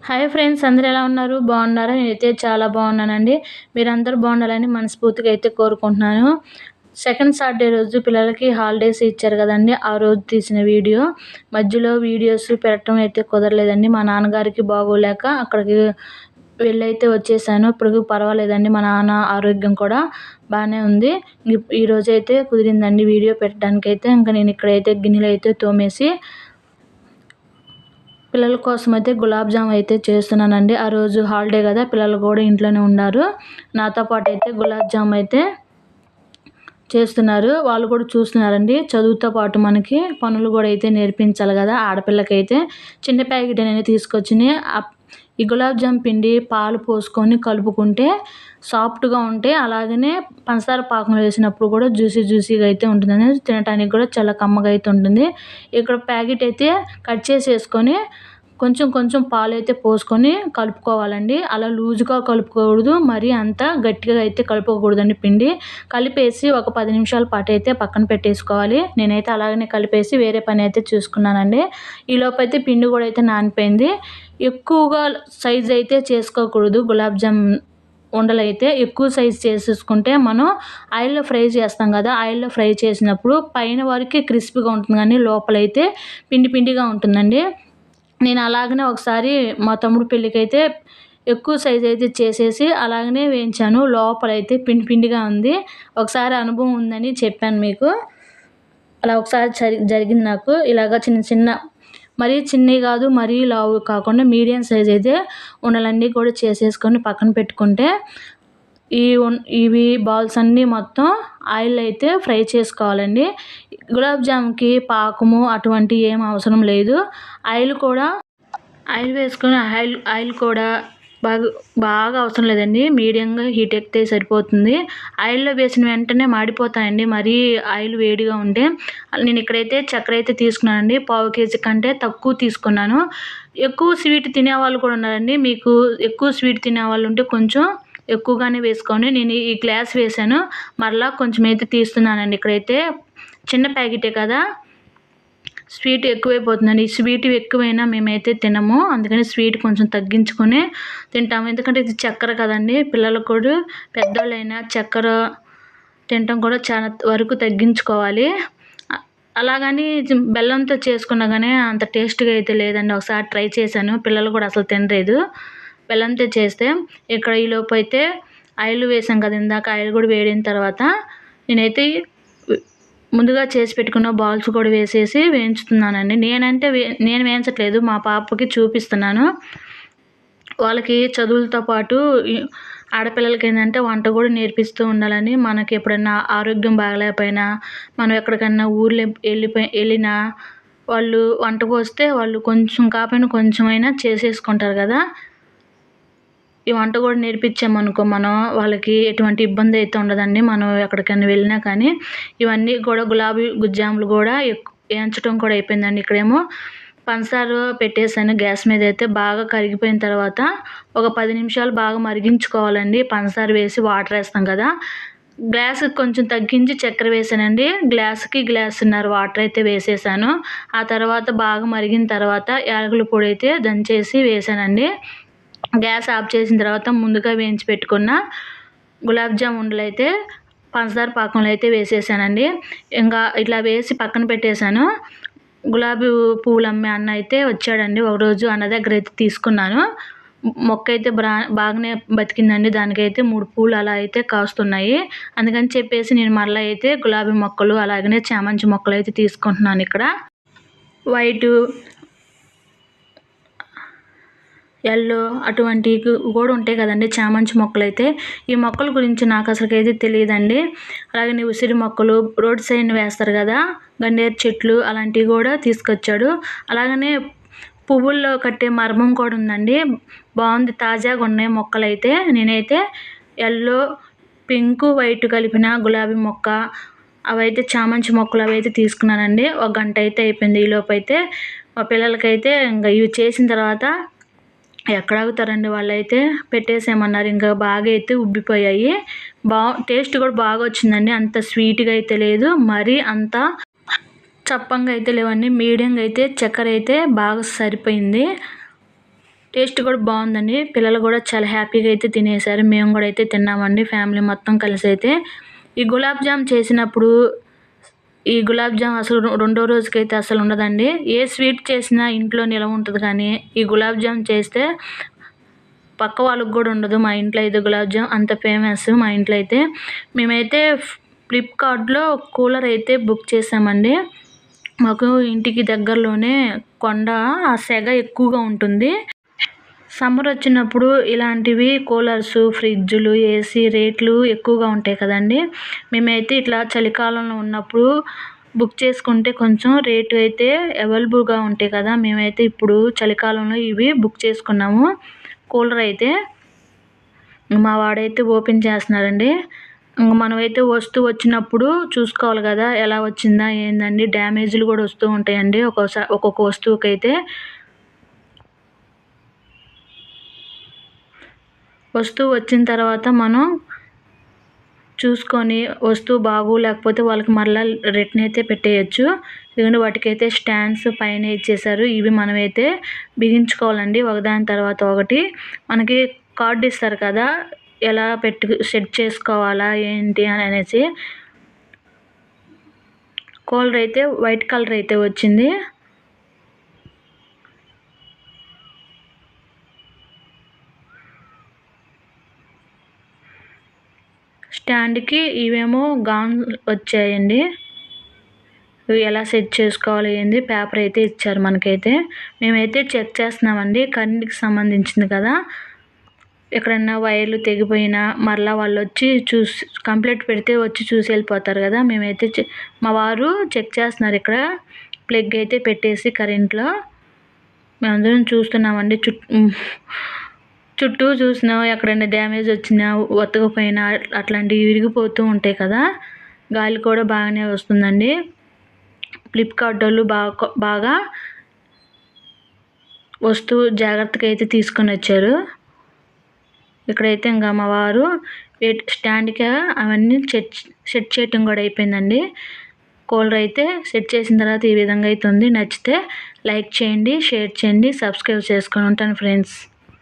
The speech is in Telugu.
హాయ్ ఫ్రెండ్స్, అందరూ ఎలా ఉన్నారు? బాగున్నారా? నేనైతే చాలా బాగున్నానండి. మీరందరూ బాగుండాలని మనస్ఫూర్తిగా అయితే కోరుకుంటున్నాను. సెకండ్ సాటర్డే రోజు పిల్లలకి హాలిడేస్ ఇచ్చారు కదండీ! ఆ రోజు తీసిన వీడియో. మధ్యలో వీడియోస్ పెట్టడం అయితే కుదరలేదండి. మా నాన్నగారికి బాగోలేక అక్కడికి వెళ్ళైతే వచ్చేసాను. ఇప్పుడు పర్వాలేదండి. మా నాన్న ఆరోగ్యం కూడా బాగానే ఉంది. ఈరోజైతే కుదిరిందండి వీడియో పెట్టడానికైతే. ఇంక నేను ఇక్కడైతే గిన్నెలైతే తోమేసి పిల్లల కోసం అయితే గులాబ్ జామ్ అయితే చేస్తున్నానండి. ఆ రోజు హాలిడే కదా, పిల్లలు కూడా ఇంట్లోనే ఉన్నారు. నాతో పాటు అయితే గులాబ్ జామ్ అయితే చేస్తున్నారు. వాళ్ళు కూడా చూస్తున్నారండి. చదువుతో పాటు మనకి పనులు కూడా అయితే నేర్పించాలి కదా ఆడపిల్లకైతే. చిన్న ప్యాకెట్ అనేది తీసుకొచ్చి ఈ గులాబ్ జామ్ పిండి పాలు పోసుకొని కలుపుకుంటే సాఫ్ట్గా ఉంటే, అలాగనే పంచదార పాకంలో వేసినప్పుడు కూడా జ్యూసీగా అయితే ఉంటుందండి. తినడానికి కూడా చాలా కమ్మగా అయితే ఉంటుంది. ఇక్కడ ప్యాకెట్ అయితే కట్ చేసేసుకొని కొంచెం పాలైతే పోసుకొని కలుపుకోవాలండి. అలా లూజుగా కలుపుకోకూడదు, మరీ అంత గట్టిగా అయితే కలుపుకోకూడదండి. పిండి కలిపేసి ఒక 10 నిమిషాల పాటు అయితే పక్కన పెట్టేసుకోవాలి. నేనైతే అలాగనే కలిపేసి వేరే పని అయితే చూసుకున్నానండి. ఈలోపైతే పిండి కూడా అయితే నానిపోయింది. ఎక్కువగా సైజ్ అయితే చేసుకోకూడదు. గులాబ్ జామ్ ఉండలైతే ఎక్కువ సైజ్ చేసేసుకుంటే మనం ఆయిల్లో ఫ్రై చేస్తాం కదా, ఆయిల్లో ఫ్రై చేసినప్పుడు పైన వరకే క్రిస్పీగా ఉంటుంది కానీ లోపలైతే పిండిగా ఉంటుందండి. నేను అలాగనే ఒకసారి మా తమ్ముడు పెళ్ళికైతే ఎక్కువ సైజ్ అయితే చేసేసి అలాగనే వేయించాను. లోపలైతే పిండిగా ఉంది. ఒకసారి అనుభవం ఉందని చెప్పాను మీకు. అలా ఒకసారి జరిగింది నాకు. ఇలాగ చిన్న మరీ చిన్నవి కాదు, మరీ లావు కాకుండా మీడియం సైజ్ అయితే ఉండలన్నీ కూడా చేసేసుకొని పక్కన పెట్టుకుంటే, ఇవి బాల్స్ అన్నీ మొత్తం ఆయిల్ అయితే ఫ్రై చేసుకోవాలండి. గులాబ్ జామ్‌కి పాకము అటువంటివి ఏం అవసరం లేదు. ఆయిల్ వేసుకొని ఆయిల్ కూడా బాగా అవసరం లేదండి. మీడియంగా హీట్ ఎక్కితే సరిపోతుంది. ఆయిల్‌లో వేసిన వెంటనే మాడిపోతాయండి మరీ ఆయిల్ వేడిగా ఉంటే. నేను ఇక్కడైతే చక్కెర అయితే తీసుకున్నానండి. పావు కేజీ కంటే తక్కువ తీసుకున్నాను. ఎక్కువ స్వీట్ తినేవాళ్ళు కూడా ఉన్నారండి. మీకు ఎక్కువ స్వీట్ తినేవాళ్ళు ఉంటే కొంచెం ఎక్కువగానే వేసుకోండి. నేను ఈ గ్లాస్ వేసాను. మరలా కొంచెం అయితే తీస్తున్నానండి. ఇక్కడైతే చిన్న ప్యాకెటే కదా, స్వీట్ ఎక్కువైపోతుందండి. ఈ స్వీట్ ఎక్కువైనా మేమైతే తినము. అందుకని స్వీట్ కొంచెం తగ్గించుకొని తింటాము. ఎందుకంటే ఇది చక్కెర కదండి. పిల్లలకు కూడా పెద్దోళ్ళైనా చక్కెర తినటం కూడా చాలా వరకు తగ్గించుకోవాలి. అలాగని బెల్లంతో చేసుకున్నా కానీ అంత టేస్ట్గా అయితే లేదండి. ఒకసారి ట్రై చేశాను. పిల్లలు కూడా అసలు తినలేదు బెల్లంతో చేస్తే. ఇక్కడ ఈలోపు అయితే ఆయిల్ వేసాం కదా ఇందాక, ఆయిల్ కూడా వేడిన తర్వాత నేనైతే ముందుగా చేసి పెట్టుకున్న బాల్స్ కూడా వేసేసి వేయించుతున్నానండి. నేను వేయించట్లేదు, మా పాపకి చూపిస్తున్నాను. వాళ్ళకి చదువులతో పాటు ఆడపిల్లలకి ఏంటంటే వంట కూడా నేర్పిస్తూ ఉండాలని. మనకి ఎప్పుడైనా ఆరోగ్యం బాగలేకపోయినా, మనం ఎక్కడికన్నా ఊర్లో వెళ్ళినా వాళ్ళు వంటకు వస్తే వాళ్ళు కొంచెం కాకపోయినా కొంచెమైనా చేసేసుకుంటారు కదా. ఈ వంట కూడా నేర్పించామనుకో మనం, వాళ్ళకి ఎటువంటి ఇబ్బంది అయితే ఉండదండి. మనం ఎక్కడికైనా వెళ్ళినా కానీ. ఇవన్నీ కూడా గులాబీ జాములు కూడా వేయించడం కూడా అయిపోయిందండి. ఇక్కడేమో పంచదార పెట్టేసాను గ్యాస్ మీద అయితే. బాగా కరిగిపోయిన తర్వాత ఒక 10 నిమిషాలు బాగా మరిగించుకోవాలండి. పంచదార వేసి వాటర్ వేస్తాం కదా, గ్లాసుకి కొంచెం తగ్గించి చక్కెర వేసానండి. గ్లాసుకి గ్లాసున్నర వాటర్ అయితే వేసేసాను. ఆ తర్వాత బాగా మరిగిన తర్వాత యాలకుల పొడి అయితే దంచేసి వేసానండి. గ్యాస్ ఆఫ్ చేసిన తర్వాత ముందుగా వేయించి పెట్టుకున్న గులాబ్ జామ్ ఉండలు అయితే పంచదార పాకంలో అయితే వేసేసానండి. ఇంకా ఇట్లా వేసి పక్కన పెట్టేశాను. గులాబీ పువ్వులు అమ్మే అన్న అయితే వచ్చాడండి. ఒకరోజు అన్న దగ్గర అయితే తీసుకున్నాను. మొక్క అయితే బాగానే బతికిందండి. దానికైతే 3 పూలు అలా అయితే కాస్తున్నాయి. అందుకని చెప్పేసి నేను మరలా అయితే గులాబీ మొక్కలు అలాగనే చామంతి మొక్కలు అయితే తీసుకుంటున్నాను. ఇక్కడ వైటు, ఎల్లో అటువంటివి కూడా ఉంటాయి కదండి చామంతి మొక్కలు అయితే. ఈ మొక్కల గురించి నాకు అసలుకైతే తెలియదండి. అలాగే ఉసిరి మొక్కలు రోడ్ సైడ్ వేస్తారు కదా, గన్నేరు చెట్లు అలాంటివి కూడా తీసుకొచ్చాడు. అలాగనే పువ్వుల్లో కట్టే మర్మం కూడా ఉందండి. బాగుంది, తాజాగా ఉన్నాయి మొక్కలు అయితే. నేనైతే ఎల్లో, పింక్, వైట్ కలిపిన గులాబీ మొక్క, అవైతే చామంతి మొక్కలు అవైతే తీసుకున్నానండి. 1 గంట అయితే అయిపోయింది. ఈలోపు అయితే మా పిల్లలకైతే ఇంకా ఇవి చేసిన తర్వాత ఎక్కడ ఆగుతారండి, వాళ్ళైతే పెట్టేసేయమన్నారు. ఇంకా బాగా అయితే ఉబ్బిపోయాయి. టేస్ట్ కూడా బాగా వచ్చిందండి. అంత స్వీట్గా అయితే లేదు, మరీ అంత చప్పంగా అయితే లేవండి. మీడియంగా అయితే చక్కెర అయితే బాగా సరిపోయింది. టేస్ట్ కూడా బాగుందండి. పిల్లలు కూడా చాలా హ్యాపీగా అయితే తినేశారు. మేము కూడా అయితే తిన్నామండి ఫ్యామిలీ మొత్తం కలిసి అయితే. ఈ గులాబ్ జామ్ చేసినప్పుడు ఈ గులాబ్ జామ్ అసలు రెండో రోజుకైతే అసలు ఉండదండి. ఏ స్వీట్ చేసినా ఇంట్లో నిలవ ఉంటుంది కానీ ఈ గులాబ్ జామ్ చేస్తే పక్క వాళ్ళకి కూడా ఉండదు. మా ఇంట్లో అయితే గులాబ్ జామ్ అంత ఫేమస్ మా ఇంట్లో అయితే. మేమైతే ఫ్లిప్కార్ట్లో కూలర్ అయితే బుక్ చేసామండి. మాకు ఇంటికి దగ్గరలోనే కొండ, ఆ సెగ ఎక్కువగా ఉంటుంది. సమ్మర్ వచ్చినప్పుడు ఇలాంటివి కూలర్సు, ఫ్రిడ్జులు, ఏసీ రేట్లు ఎక్కువగా ఉంటాయి కదండి. మేమైతే ఇట్లా చలికాలంలో ఉన్నప్పుడు బుక్ చేసుకుంటే కొంచెం రేటు అయితే అవైలబుల్గా ఉంటాయి కదా. మేమైతే ఇప్పుడు చలికాలంలో ఇవి బుక్ చేసుకున్నాము. కూలర్ అయితే మా వాడైతే ఓపెన్ చేస్తున్నాడండి. మనమైతే వస్తువు వచ్చినప్పుడు చూసుకోవాలి కదా, ఎలా వచ్చిందా ఏందండి. డ్యామేజ్లు కూడా వస్తూ ఉంటాయండి ఒక్కొక్క వస్తువుకైతే. వస్తువు వచ్చిన తర్వాత మనం చూసుకొని వస్తువు బాగోలేకపోతే వాళ్ళకి మరలా రిటర్న్ అయితే పెట్టేయచ్చు. ఎందుకంటే వాటికైతే స్టాండ్స్ పైన ఇచ్చేసారు. ఇవి మనమైతే బిగించుకోవాలండి ఒకదాని తర్వాత ఒకటి. మనకి కార్డు ఇస్తారు కదా, ఎలా సెట్ చేసుకోవాలా ఏంటి అని అనేసి. కూలర్ అయితే వైట్ కలర్ అయితే వచ్చింది. స్టాండ్కి ఇవేమో గాన్ వచ్చాయండి. ఇవి ఎలా సెట్ చేసుకోవాలి ఏంది పేపర్ అయితే ఇచ్చారు మనకైతే. మేమైతే చెక్ చేస్తున్నామండి, కరెంట్కి సంబంధించింది కదా. ఎక్కడన్నా వైర్లు తెగిపోయినా మరలా వాళ్ళు వచ్చి కంప్లైంట్ పెడితే వచ్చి చూసి వెళ్ళిపోతారు కదా. మేమైతే మా వారు చెక్ చేస్తున్నారు ఇక్కడ ప్లగ్ అయితే పెట్టేసి కరెంట్లో. మేమందరం చూస్తున్నామండి. చుట్టూ చూసినా ఎక్కడైనా డ్యామేజ్ వచ్చినా, ఒత్తకపోయినా అట్లాంటివి విరిగిపోతూ ఉంటాయి కదా. గాలి కూడా బాగానే వస్తుందండి. ఫ్లిప్కార్ట్ వాళ్ళు బాగా వస్తువు జాగ్రత్తగా అయితే తీసుకొని వచ్చారు. ఇక్కడైతే ఇంకా మా వారు స్టాండ్కి అవన్నీ సెట్ చేయటం కూడా అయిపోయిందండి. కూలర్ అయితే సెట్ చేసిన తర్వాత ఈ విధంగా అయితే ఉంది. నచ్చితే లైక్ చేయండి, షేర్ చేయండి, సబ్స్క్రైబ్ చేసుకొని ఉంటాను ఫ్రెండ్స్.